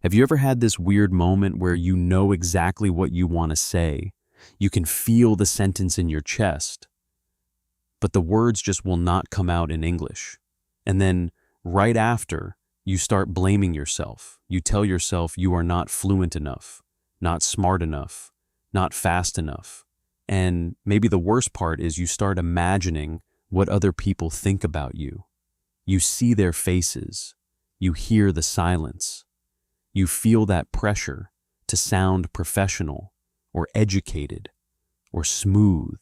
Have you ever had this weird moment where you know exactly what you want to say? You can feel the sentence in your chest, but the words just will not come out in English. And then right after, you start blaming yourself. You tell yourself you are not fluent enough, not smart enough, not fast enough. And maybe the worst part is you start imagining what other people think about you. You see their faces. You hear the silence. You feel that pressure to sound professional or educated or smooth.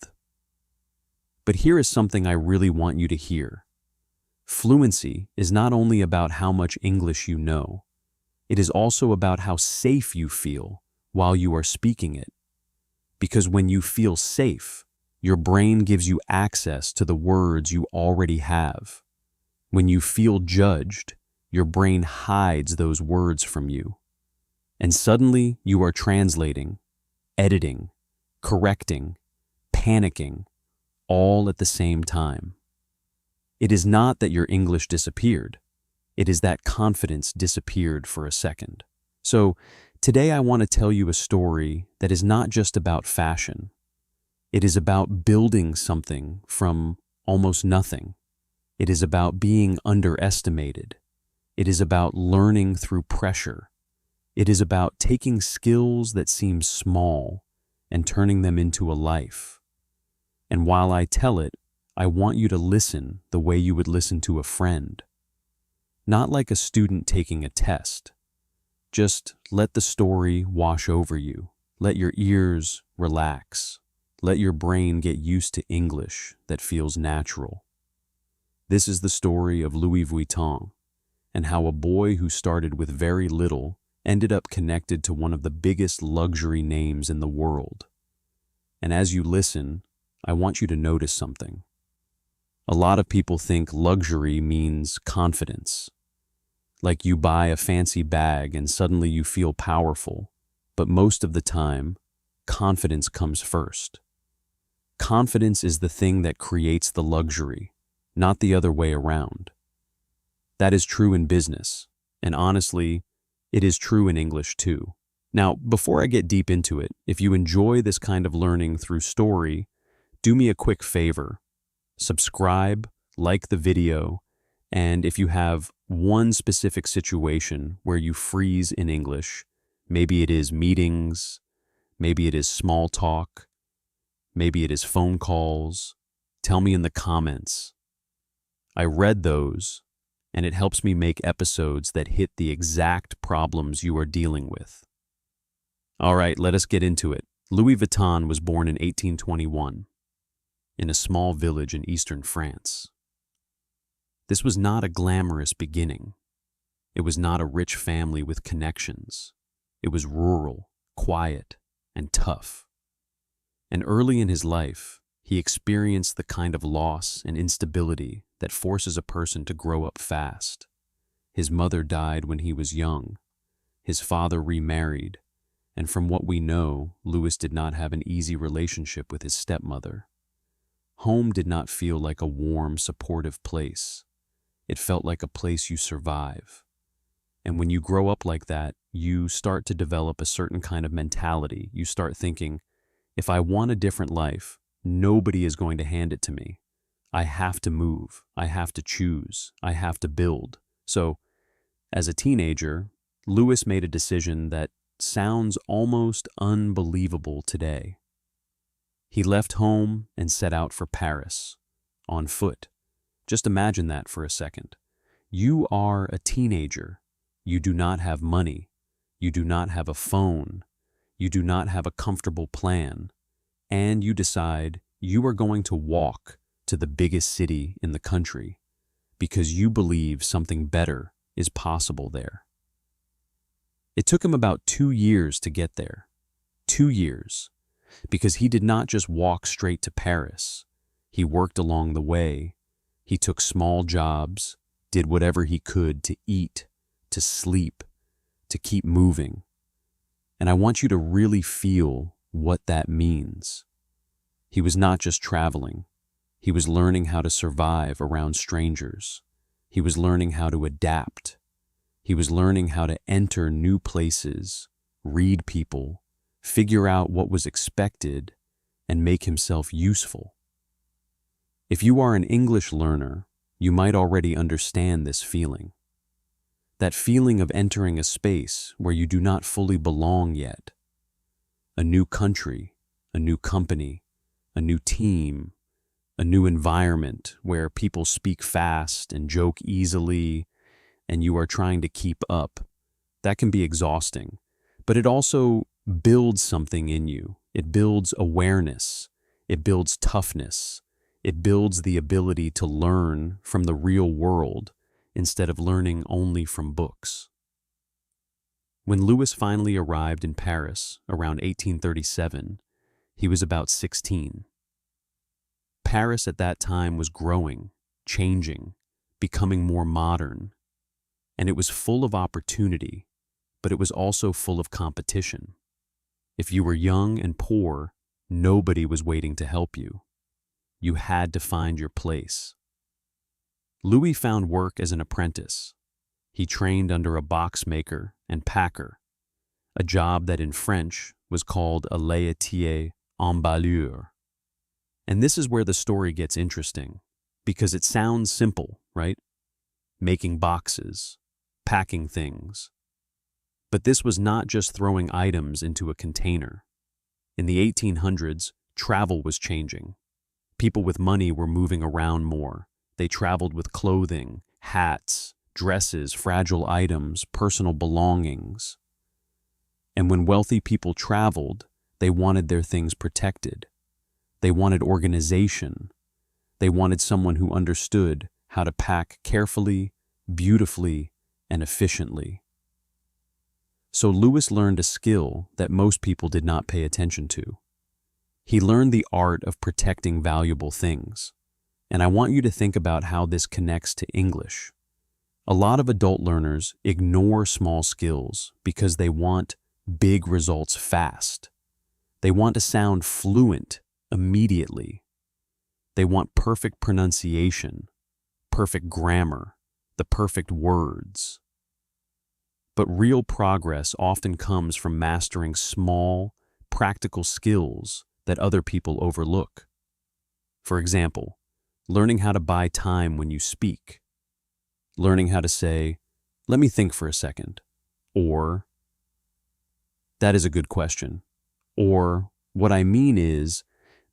But here is something I really want you to hear. Fluency is not only about how much English you know, it is also about how safe you feel while you are speaking it. Because when you feel safe, your brain gives you access to the words you already have. When you feel judged, your brain hides those words from you. And suddenly you are translating, editing, correcting, panicking, all at the same time. It is not that your English disappeared. It is that confidence disappeared for a second. So today I want to tell you a story that is not just about fashion. It is about building something from almost nothing. It is about being underestimated. It is about learning through pressure. It is about taking skills that seem small and turning them into a life. And while I tell it, I want you to listen the way you would listen to a friend. Not like a student taking a test. Just let the story wash over you. Let your ears relax. Let your brain get used to English that feels natural. This is the story of Louis Vuitton and how a boy who started with very little ended up connected to one of the biggest luxury names in the world. And as you listen, I want you to notice something. A lot of people think luxury means confidence. Like you buy a fancy bag and suddenly you feel powerful. But most of the time, confidence comes first. Confidence is the thing that creates the luxury, not the other way around. That is true in business, and honestly, it is true in English too. Now, before I get deep into it, if you enjoy this kind of learning through story, do me a quick favor. Subscribe, like the video, and if you have one specific situation where you freeze in English, maybe it is meetings, maybe it is small talk, maybe it is phone calls, tell me in the comments. I read those, and it helps me make episodes that hit the exact problems you are dealing with. All right, let us get into it. Louis Vuitton was born in 1821 in a small village in eastern France. This was not a glamorous beginning. It was not a rich family with connections. It was rural, quiet, and tough. And early in his life, he experienced the kind of loss and instability that forces a person to grow up fast. His mother died when he was young. His father remarried, and from what we know, Louis did not have an easy relationship with his stepmother. Home did not feel like a warm, supportive place. It felt like a place you survive. And when you grow up like that, you start to develop a certain kind of mentality. You start thinking, if I want a different life, nobody is going to hand it to me. I have to move. I have to choose. I have to build. So, as a teenager, Louis made a decision that sounds almost unbelievable today. He left home and set out for Paris, on foot. Just imagine that for a second. You are a teenager. You do not have money. You do not have a phone. You do not have a comfortable plan. And you decide you are going to walk to the biggest city in the country because you believe something better is possible there. It took him about 2 years to get there. 2 years. Because he did not just walk straight to Paris. He worked along the way. He took small jobs, did whatever he could to eat, to sleep, to keep moving. And I want you to really feel what that means. He was not just traveling. He was learning how to survive around strangers. He was learning how to adapt. He was learning how to enter new places, read people, figure out what was expected, and make himself useful. If you are an English learner, you might already understand this feeling. That feeling of entering a space where you do not fully belong yet. A new country, a new company, a new team, a new environment where people speak fast and joke easily, and you are trying to keep up. That can be exhausting, but it also builds something in you. It builds awareness. It builds toughness. It builds the ability to learn from the real world instead of learning only from books. When Louis finally arrived in Paris around 1837, he was about 16. Paris at that time was growing, changing, becoming more modern, and it was full of opportunity, but it was also full of competition. If you were young and poor, nobody was waiting to help you. You had to find your place. Louis found work as an apprentice. He trained under a box maker and packer, a job that in French was called a laitier emballeur. And this is where the story gets interesting, because it sounds simple, right? Making boxes, packing things. But this was not just throwing items into a container. In the 1800s, travel was changing. People with money were moving around more. They traveled with clothing, hats, dresses, fragile items, personal belongings. And when wealthy people traveled, they wanted their things protected. They wanted organization. They wanted someone who understood how to pack carefully, beautifully, and efficiently. So Louis learned a skill that most people did not pay attention to. He learned the art of protecting valuable things. And I want you to think about how this connects to English. A lot of adult learners ignore small skills because they want big results fast. They want to sound fluent immediately. They want perfect pronunciation, perfect grammar, the perfect words. But real progress often comes from mastering small, practical skills that other people overlook. For example, learning how to buy time when you speak. Learning how to say, "Let me think for a second," or "That is a good question," or "What I mean is,"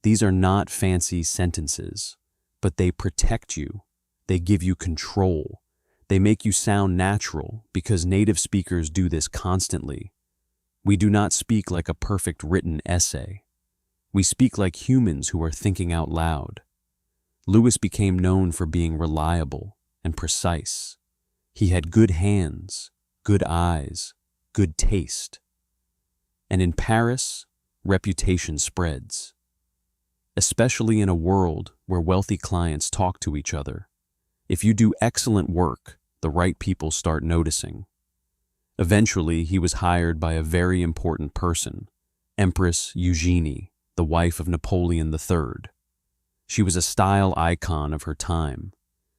these are not fancy sentences, but they protect you. They give you control. They make you sound natural because native speakers do this constantly. We do not speak like a perfect written essay. We speak like humans who are thinking out loud. Louis became known for being reliable and precise. He had good hands, good eyes, good taste. And in Paris, reputation spreads. Especially in a world where wealthy clients talk to each other. If you do excellent work, the right people start noticing. Eventually, he was hired by a very important person, Empress Eugénie, the wife of Napoleon III. She was a style icon of her time.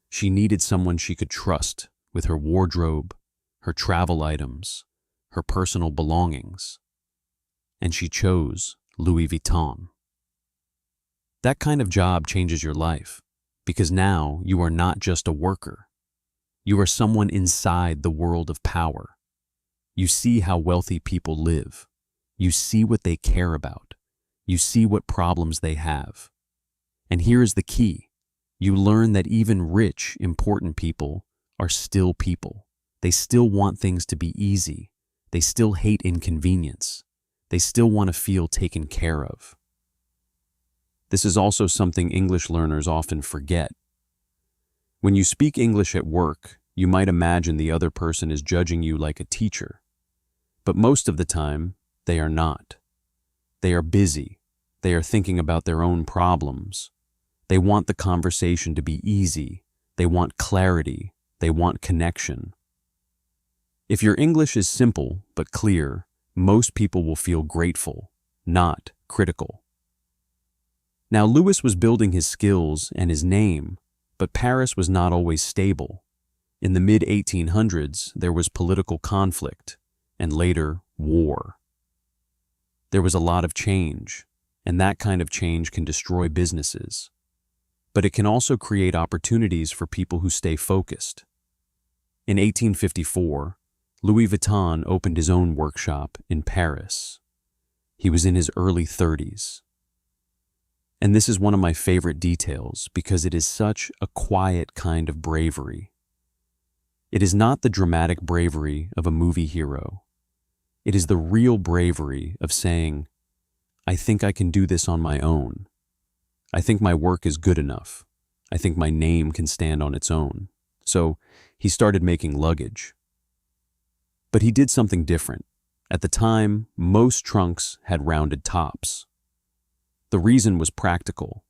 She needed someone she could trust with her wardrobe, her travel items, her personal belongings. And she chose Louis Vuitton. That kind of job changes your life, because now you are not just a worker. You are someone inside the world of power. You see how wealthy people live. You see what they care about. You see what problems they have. And here is the key. You learn that even rich, important people are still people. They still want things to be easy. They still hate inconvenience. They still want to feel taken care of. This is also something English learners often forget. When you speak English at work, you might imagine the other person is judging you like a teacher. But most of the time, they are not. They are busy. They are thinking about their own problems. They want the conversation to be easy. They want clarity. They want connection. If your English is simple but clear, most people will feel grateful, not critical. Now, Louis was building his skills and his name, but Paris was not always stable. In the mid-1800s, there was political conflict, and later, war. There was a lot of change, and that kind of change can destroy businesses. But it can also create opportunities for people who stay focused. In 1854, Louis Vuitton opened his own workshop in Paris. He was in his early 30s. And this is one of my favorite details because it is such a quiet kind of bravery. It is not the dramatic bravery of a movie hero. It is the real bravery of saying, I think I can do this on my own. I think my work is good enough. I think my name can stand on its own. So he started making luggage. But he did something different. At the time, most trunks had rounded tops. The reason was practical.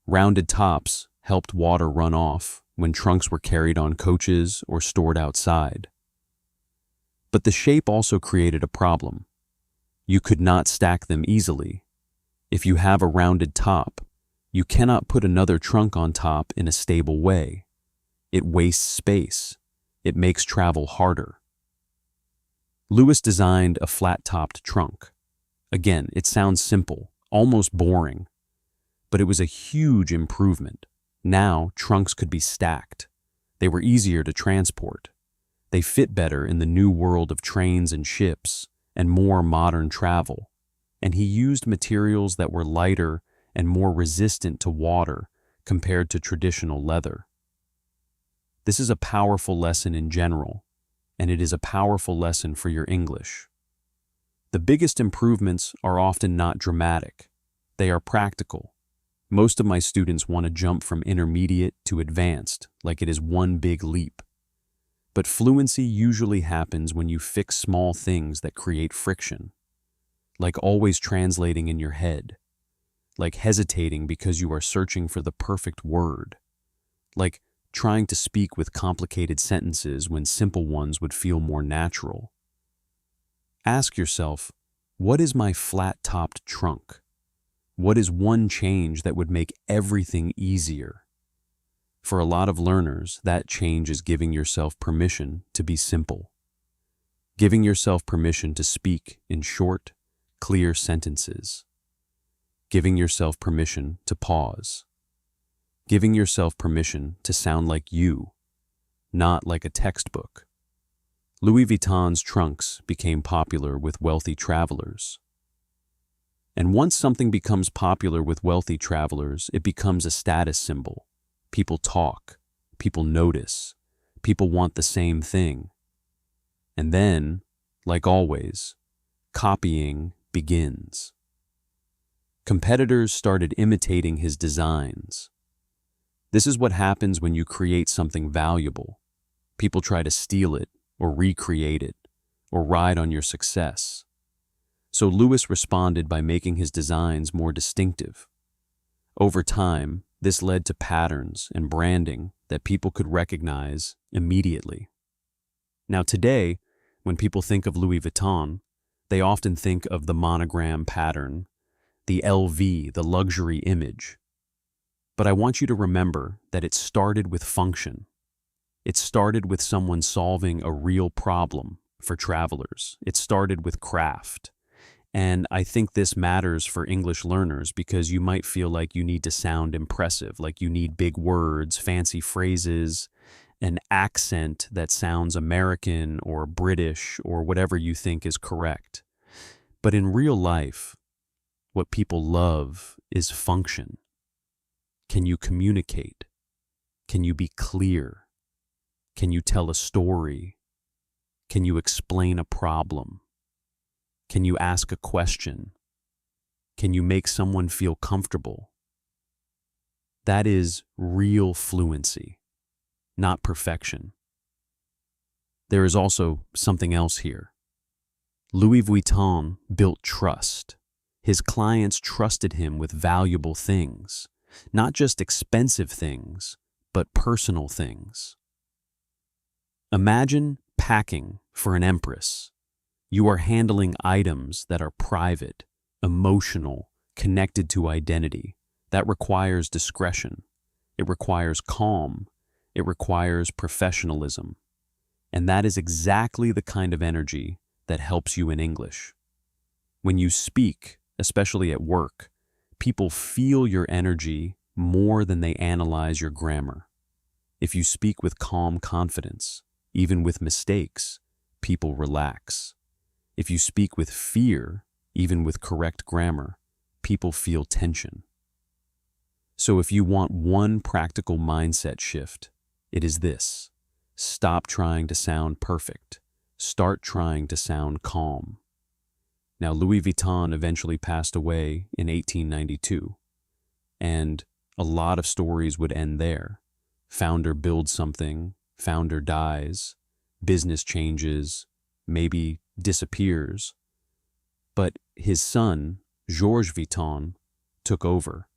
Rounded tops helped water run off when trunks were carried on coaches or stored outside. But the shape also created a problem. You could not stack them easily. If you have a rounded top, you cannot put another trunk on top in a stable way. It wastes space. It makes travel harder. Louis designed a flat-topped trunk. Again, it sounds simple, almost boring, but it was a huge improvement. Now, trunks could be stacked. They were easier to transport. They fit better in the new world of trains and ships and more modern travel. And he used materials that were lighter and more resistant to water compared to traditional leather. This is a powerful lesson in general, and it is a powerful lesson for your English. The biggest improvements are often not dramatic. They are practical. Most of my students want to jump from intermediate to advanced, like it is one big leap. But fluency usually happens when you fix small things that create friction, like always translating in your head, like hesitating because you are searching for the perfect word, like trying to speak with complicated sentences when simple ones would feel more natural. Ask yourself, what is my flat-topped trunk? What is one change that would make everything easier? For a lot of learners, that change is giving yourself permission to be simple. Giving yourself permission to speak in short, clear sentences. Giving yourself permission to pause. Giving yourself permission to sound like you, not like a textbook. Louis Vuitton's trunks became popular with wealthy travelers. And once something becomes popular with wealthy travelers, it becomes a status symbol. People talk, people notice, people want the same thing. And then, like always, copying begins. Competitors started imitating his designs. This is what happens when you create something valuable. People try to steal it, or recreate it, or ride on your success. So Louis responded by making his designs more distinctive. Over time, this led to patterns and branding that people could recognize immediately. Now today, when people think of Louis Vuitton, they often think of the monogram pattern, the LV, the luxury image. But I want you to remember that it started with function. It started with someone solving a real problem for travelers. It started with craft. And I think this matters for English learners because you might feel like you need to sound impressive, like you need big words, fancy phrases, an accent that sounds American or British or whatever you think is correct. But in real life, what people love is function. Can you communicate? Can you be clear? Can you tell a story? Can you explain a problem? Can you ask a question? Can you make someone feel comfortable? That is real fluency, not perfection. There is also something else here. Louis Vuitton built trust. His clients trusted him with valuable things, not just expensive things, but personal things. Imagine packing for an empress. You are handling items that are private, emotional, connected to identity. That requires discretion. It requires calm, It requires professionalism. And that is exactly the kind of energy that helps you in English. When you speak, especially at work, people feel your energy more than they analyze your grammar. If you speak with calm confidence, even with mistakes, people relax. If you speak with fear, even with correct grammar, people feel tension. So if you want one practical mindset shift, it is this: stop trying to sound perfect. Start trying to sound calm. Now, Louis Vuitton eventually passed away in 1892, and a lot of stories would end there. Founder builds something, founder dies, business changes, maybe disappears. But his son, Georges Vuitton, took over.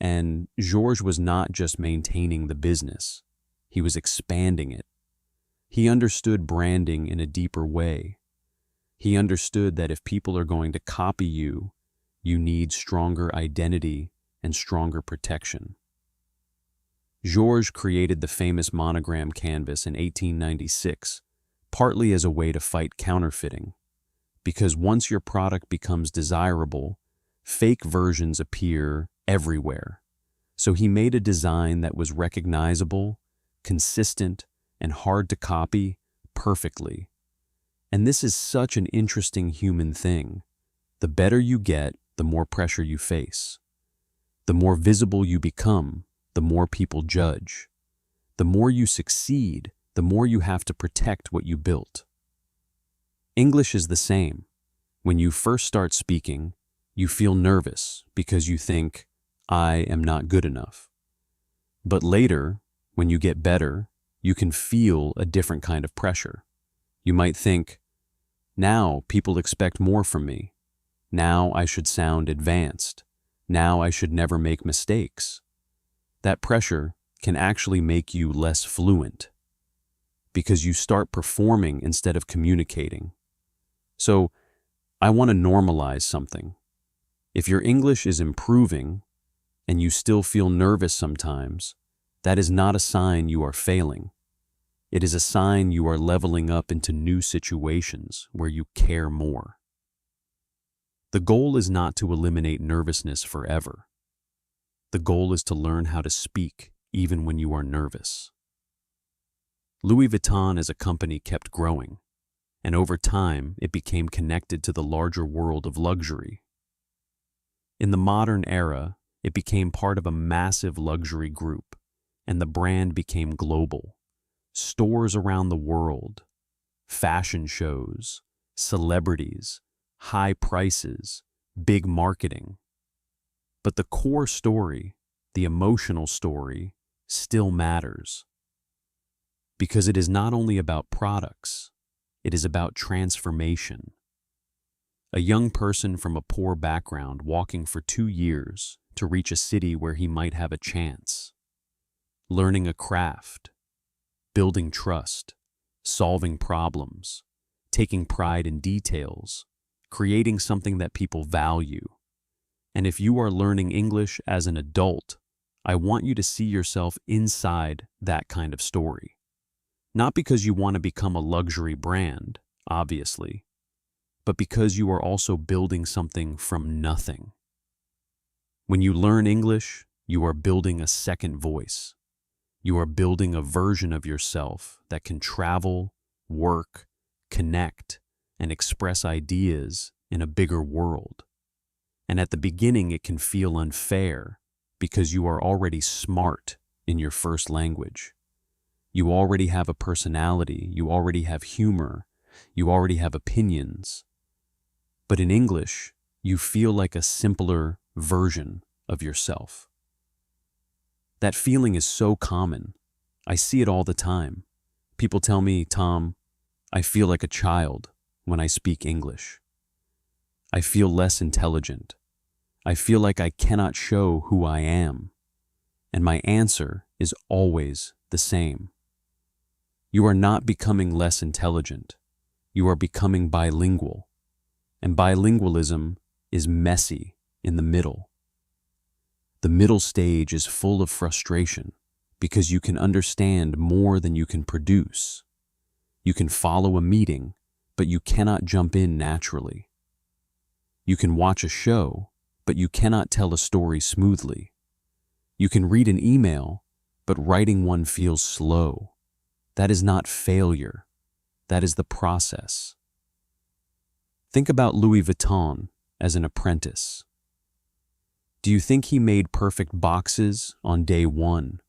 And Georges was not just maintaining the business, he was expanding it. He understood branding in a deeper way. He understood that if people are going to copy you, you need stronger identity and stronger protection. Georges created the famous monogram canvas in 1896, partly as a way to fight counterfeiting. Because once your product becomes desirable, fake versions appear everywhere. So he made a design that was recognizable, consistent, and hard to copy perfectly. And this is such an interesting human thing. The better you get, the more pressure you face. The more visible you become, the more people judge. The more you succeed, the more you have to protect what you built. English is the same. When you first start speaking, you feel nervous because you think, I am not good enough. But later, when you get better, you can feel a different kind of pressure. You might think, now people expect more from me. Now I should sound advanced. Now I should never make mistakes. That pressure can actually make you less fluent because you start performing instead of communicating. So, I want to normalize something. If your English is improving and you still feel nervous sometimes, that is not a sign you are failing. It is a sign you are leveling up into new situations where you care more. The goal is not to eliminate nervousness forever. The goal is to learn how to speak even when you are nervous. Louis Vuitton as a company kept growing, and over time it became connected to the larger world of luxury. In the modern era, it became part of a massive luxury group, and the brand became global. Stores around the world, fashion shows, celebrities, high prices, big marketing. But the core story, the emotional story, still matters. Because it is not only about products, it is about transformation. A young person from a poor background walking for 2 years to reach a city where he might have a chance. Learning a craft, building trust, solving problems, taking pride in details, creating something that people value. And if you are learning English as an adult, I want you to see yourself inside that kind of story. Not because you want to become a luxury brand, obviously, but because you are also building something from nothing. When you learn English, you are building a second voice. You are building a version of yourself that can travel, work, connect, and express ideas in a bigger world. And at the beginning, it can feel unfair because you are already smart in your first language. You already have a personality, you already have humor, you already have opinions. But in English, you feel like a simpler version of yourself. That feeling is so common. I see it all the time. People tell me, Tom, I feel like a child when I speak English. I feel less intelligent. I feel like I cannot show who I am. And my answer is always the same. You are not becoming less intelligent. You are becoming bilingual. And bilingualism is messy in the middle. The middle stage is full of frustration because you can understand more than you can produce. You can follow a meeting, but you cannot jump in naturally. You can watch a show, but you cannot tell a story smoothly. You can read an email, but writing one feels slow. That is not failure. That is the process. Think about Louis Vuitton as an apprentice. Do you think he made perfect boxes on day one?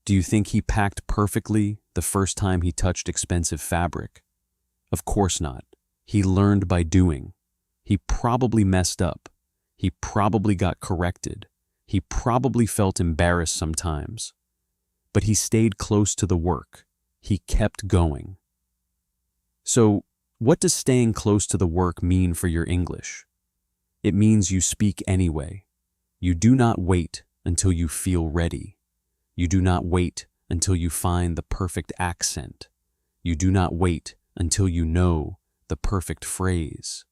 Do you think he packed perfectly the first time he touched expensive fabric? Of course not. He learned by doing. He probably messed up. He probably got corrected. He probably felt embarrassed sometimes. But he stayed close to the work. He kept going. So, what does staying close to the work mean for your English? It means you speak anyway. You do not wait until you feel ready. You do not wait until you find the perfect accent. You do not wait until you know the perfect phrase.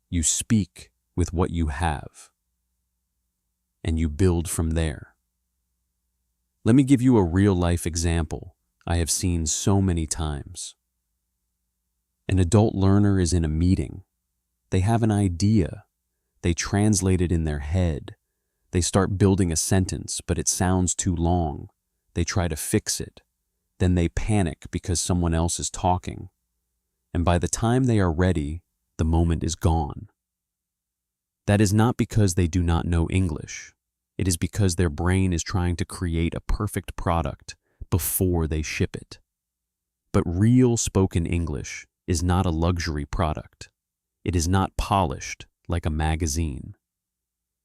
You speak with what you have, and you build from there. Let me give you a real-life example I have seen so many times. An adult learner is in a meeting. They have an idea. They translate it in their head. They start building a sentence, but it sounds too long. They try to fix it. Then they panic because someone else is talking. And by the time they are ready, the moment is gone. That is not because they do not know English. It is because their brain is trying to create a perfect product before they ship it. But real spoken English is not a luxury product. It is not polished like a magazine.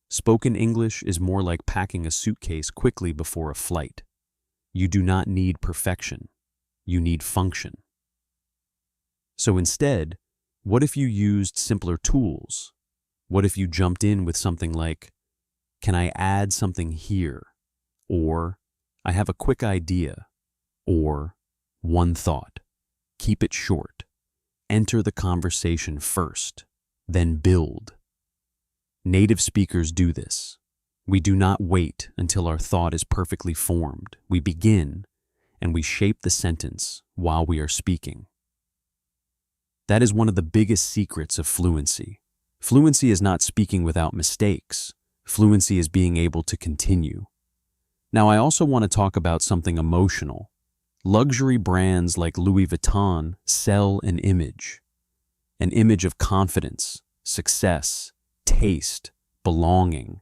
Spoken English is more like packing a suitcase quickly before a flight. You do not need perfection. You need function. So instead, what if you used simpler tools? What if you jumped in with something like, "Can I add something here?" Or, "I have a quick idea." Or, "One thought." Keep it short. Enter the conversation first, then build. Native speakers do this. We do not wait until our thought is perfectly formed. We begin, and we shape the sentence while we are speaking. That is one of the biggest secrets of fluency. Fluency is not speaking without mistakes. Fluency is being able to continue. Now, I also want to talk about something emotional. Luxury brands like Louis Vuitton sell an image of confidence, success, taste, belonging.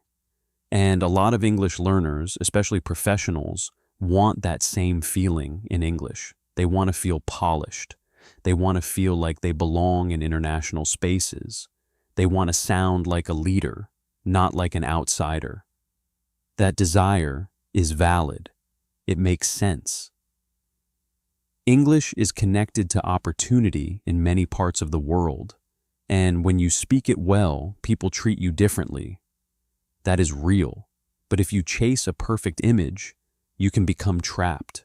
And a lot of English learners, especially professionals, want that same feeling in English. They want to feel polished. They want to feel like they belong in international spaces. They want to sound like a leader, not like an outsider. That desire is valid. It makes sense. English is connected to opportunity in many parts of the world, and when you speak it well, people treat you differently. That is real, but if you chase a perfect image, you can become trapped.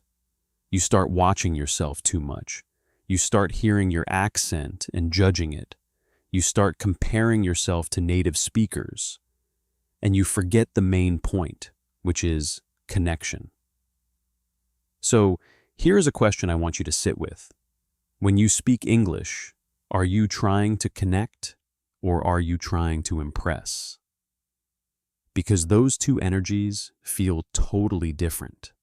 You start watching yourself too much. You start hearing your accent and judging it. You start comparing yourself to native speakers, and you forget the main point, which is connection. So, here is a question I want you to sit with. When you speak English, are you trying to connect or are you trying to impress? Because those two energies feel totally different.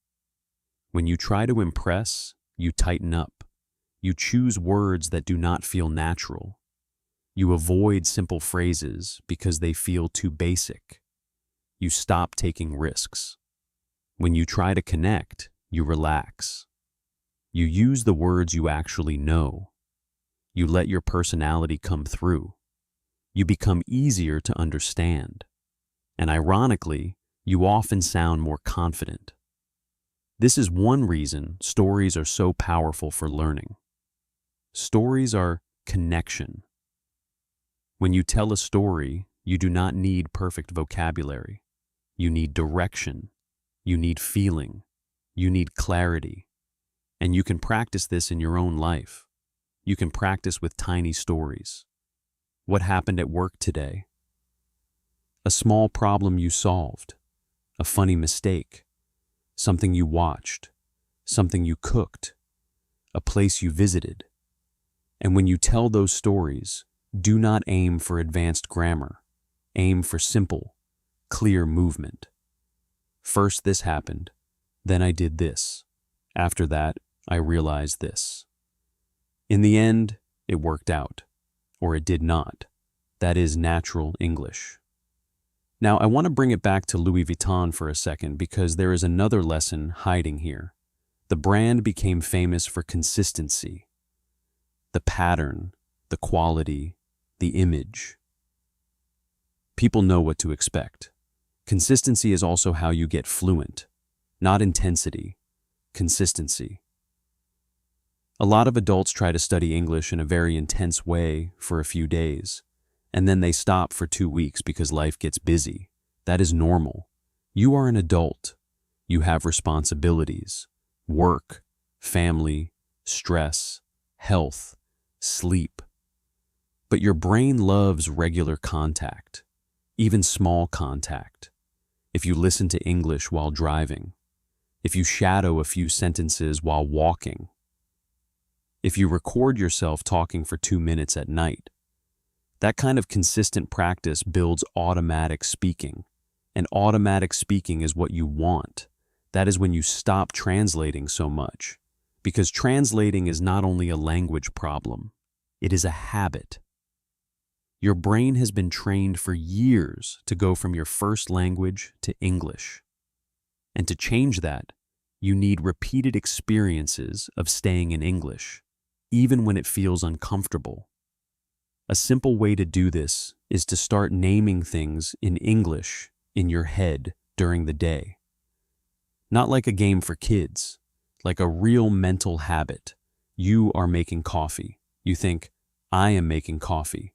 When you try to impress, you tighten up. You choose words that do not feel natural. You avoid simple phrases because they feel too basic. You stop taking risks. When you try to connect, you relax. You use the words you actually know. You let your personality come through. You become easier to understand. And ironically, you often sound more confident. This is one reason stories are so powerful for learning. Stories are connection. When you tell a story, you do not need perfect vocabulary. You need direction. You need feeling. You need clarity. And you can practice this in your own life. You can practice with tiny stories. What happened at work today? A small problem you solved. A funny mistake. something you watched, something you cooked, a place you visited. And when you tell those stories, do not aim for advanced grammar. Aim for simple, clear movement. First this happened, then I did this. After that, I realized this. In the end, it worked out, or it did not. That is natural English. Now, I want to bring it back to Louis Vuitton for a second because there is another lesson hiding here. The brand became famous for consistency. The pattern, the quality, the image. People know what to expect. Consistency is also how you get fluent, not intensity, consistency. A lot of adults try to study English in a very intense way for a few days, and then they stop for 2 weeks because life gets busy. That is normal. You are an adult. You have responsibilities, work, family, stress, health, sleep. But your brain loves regular contact, even small contact. If you listen to English while driving, if you shadow a few sentences while walking, if you record yourself talking for 2 minutes at night, that kind of consistent practice builds automatic speaking. And automatic speaking is what you want. That is when you stop translating so much. Because translating is not only a language problem, it is a habit. Your brain has been trained for years to go from your first language to English. And to change that, you need repeated experiences of staying in English, even when it feels uncomfortable. A simple way to do this is to start naming things in English in your head during the day. Not like a game for kids, like a real mental habit. You are making coffee. You think, I am making coffee.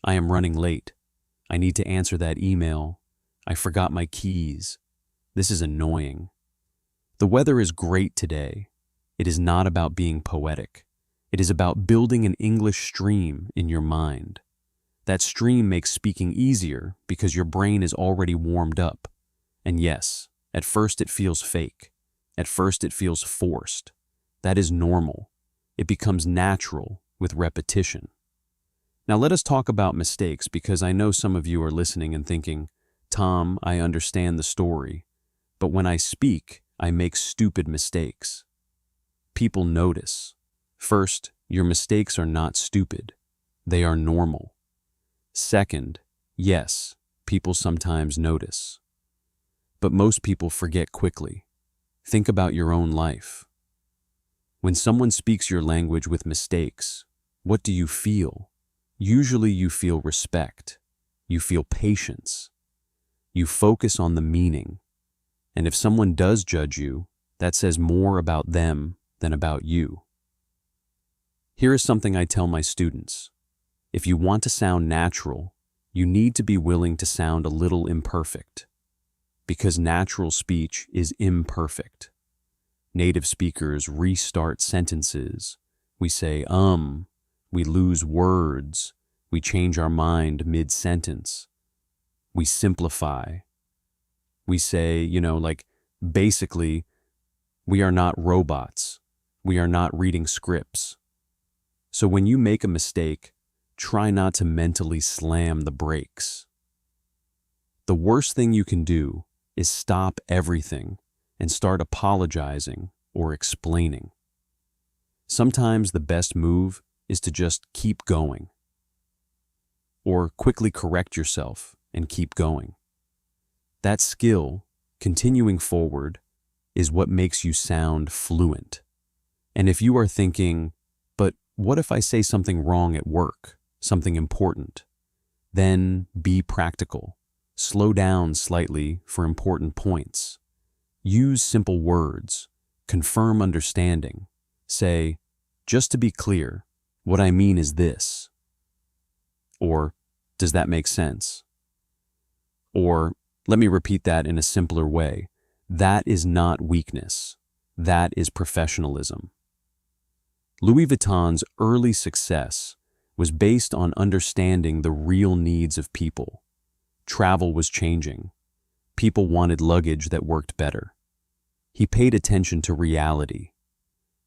I am running late. I need to answer that email. I forgot my keys. This is annoying. The weather is great today. It is not about being poetic. It is about building an English stream in your mind. That stream makes speaking easier because your brain is already warmed up. And yes, at first it feels fake. At first it feels forced. That is normal. It becomes natural with repetition. Now let us talk about mistakes because I know some of you are listening and thinking, Tom, I understand the story, but when I speak, I make stupid mistakes. People notice. First, your mistakes are not stupid. They are normal. Second, yes, people sometimes notice. But most people forget quickly. Think about your own life. When someone speaks your language with mistakes, what do you feel? Usually you feel respect. You feel patience. You focus on the meaning. And if someone does judge you, that says more about them than about you. Here is something I tell my students. If you want to sound natural, you need to be willing to sound a little imperfect. Because natural speech is imperfect. Native speakers restart sentences. We say, we lose words. We change our mind mid-sentence. We simplify. We say, basically, we are not robots. We are not reading scripts. So when you make a mistake, try not to mentally slam the brakes. The worst thing you can do is stop everything and start apologizing or explaining. Sometimes the best move is to just keep going. Or quickly correct yourself and keep going. That skill, continuing forward, is what makes you sound fluent. And if you are thinking, but what if I say something wrong at work, something important? Then be practical. Slow down slightly for important points. Use simple words. Confirm understanding. Say, just to be clear, what I mean is this. Or, does that make sense? Or, let me repeat that in a simpler way. That is not weakness. That is professionalism. Louis Vuitton's early success was based on understanding the real needs of people. Travel was changing. People wanted luggage that worked better. He paid attention to reality.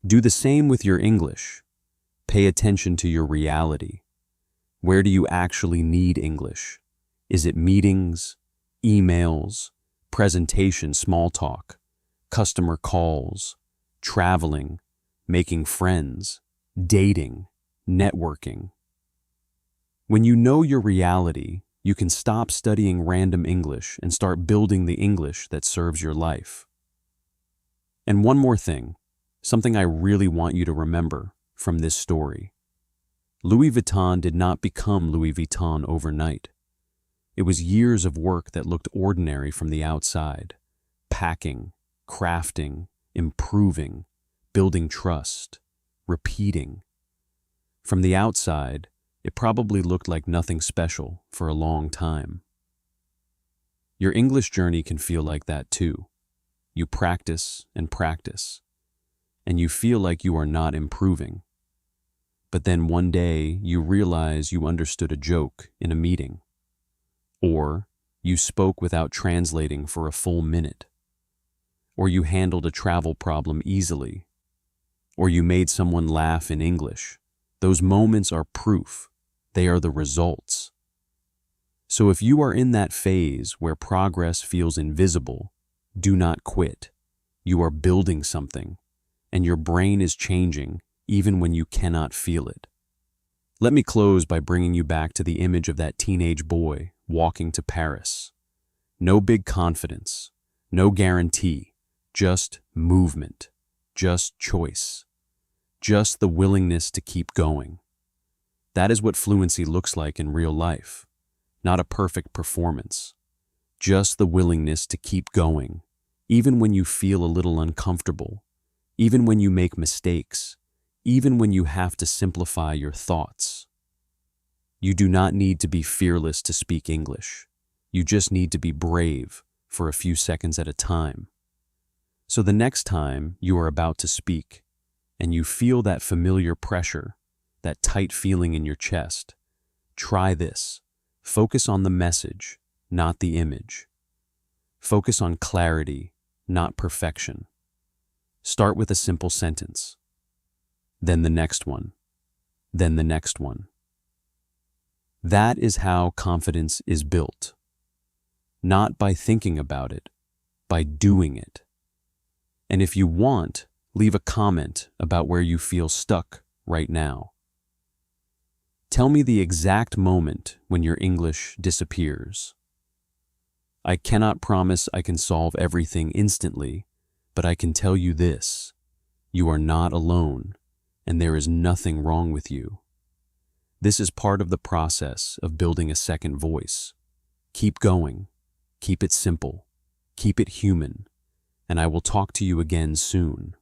Do the same with your English. Pay attention to your reality. Where do you actually need English? Is it meetings, emails, presentation, small talk, customer calls, traveling, making friends, dating, networking? When you know your reality, you can stop studying random English and start building the English that serves your life. And one more thing, something I really want you to remember from this story. Louis Vuitton did not become Louis Vuitton overnight. It was years of work that looked ordinary from the outside. Packing, crafting, improving, building trust, repeating. From the outside, it probably looked like nothing special for a long time. Your English journey can feel like that too. You practice and practice, and you feel like you are not improving. But then one day you realize you understood a joke in a meeting, or you spoke without translating for a full minute, or you handled a travel problem easily, or you made someone laugh in English. Those moments are proof. They are the results. So if you are in that phase where progress feels invisible, do not quit. You are building something, and your brain is changing even when you cannot feel it. Let me close by bringing you back to the image of that teenage boy walking to Paris. No big confidence, no guarantee, just movement, just choice, just the willingness to keep going. That is what fluency looks like in real life, not a perfect performance, just the willingness to keep going, even when you feel a little uncomfortable, even when you make mistakes, even when you have to simplify your thoughts. You do not need to be fearless to speak English. You just need to be brave for a few seconds at a time. So the next time you are about to speak and you feel that familiar pressure, that tight feeling in your chest, try this. Focus on the message, not the image. Focus on clarity, not perfection. Start with a simple sentence, then the next one, then the next one. That is how confidence is built. Not by thinking about it, by doing it. And if you want, leave a comment about where you feel stuck right now. Tell me the exact moment when your English disappears. I cannot promise I can solve everything instantly, but I can tell you this: you are not alone, and there is nothing wrong with you. This is part of the process of building a second voice. Keep going, keep it simple, keep it human, and I will talk to you again soon.